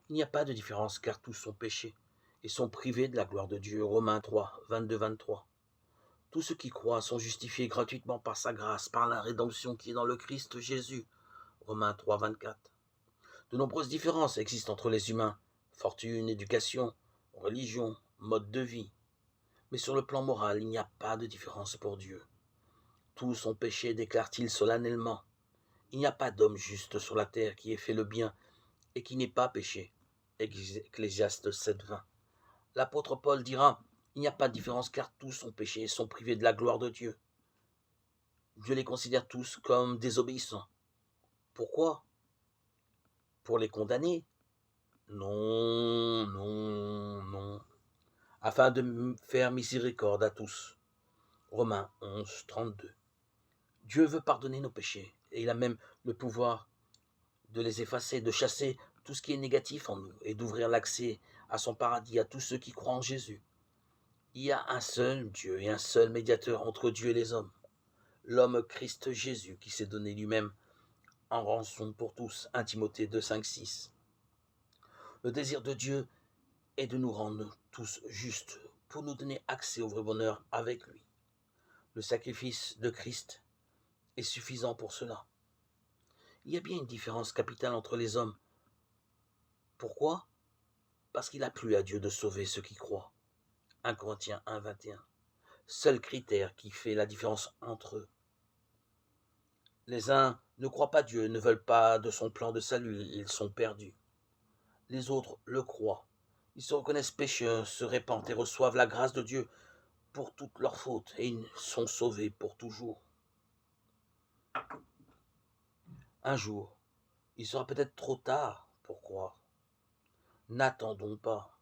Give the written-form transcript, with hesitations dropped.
Il n'y a pas de différence car tous sont péchés et sont privés de la gloire de Dieu. Romains 3, 22-23. Tous ceux qui croient sont justifiés gratuitement par sa grâce, par la rédemption qui est dans le Christ Jésus. Romains 3, 24. De nombreuses différences existent entre les humains. Fortune, éducation, religion, mode de vie. Mais sur le plan moral, il n'y a pas de différence pour Dieu. Tous ont péché, déclare-t-il solennellement. Il n'y a pas d'homme juste sur la terre qui ait fait le bien et qui n'ait pas péché. Ecclésiaste 7.20. L'apôtre Paul dira, il n'y a pas de différence car tous ont péché et sont privés de la gloire de Dieu. Dieu les considère tous comme désobéissants. Pourquoi? Pour les condamner? Non, non, non. Afin de faire miséricorde à tous. Romains 11, 32. Dieu veut pardonner nos péchés et il a même le pouvoir de les effacer, de chasser tout ce qui est négatif en nous et d'ouvrir l'accès à son paradis à tous ceux qui croient en Jésus. Il y a un seul Dieu et un seul médiateur entre Dieu et les hommes, l'homme Christ Jésus qui s'est donné lui-même en rançon pour tous. 1 Timothée 2, 5, 6. Le désir de Dieu est de nous rendre tous justes pour nous donner accès au vrai bonheur avec lui. Le sacrifice de Christ est suffisant pour cela. Il y a bien une différence capitale entre les hommes. Pourquoi? Parce qu'il a plu à Dieu de sauver ceux qui croient. 1 Corinthiens 1, 21. Seul critère qui fait la différence entre eux. Les uns ne croient pas Dieu, ne veulent pas de son plan de salut, ils sont perdus. Les autres le croient. Ils se reconnaissent pécheurs, se répandent et reçoivent la grâce de Dieu pour toutes leurs fautes et ils sont sauvés pour toujours. Un jour, il sera peut-être trop tard pour croire. N'attendons pas.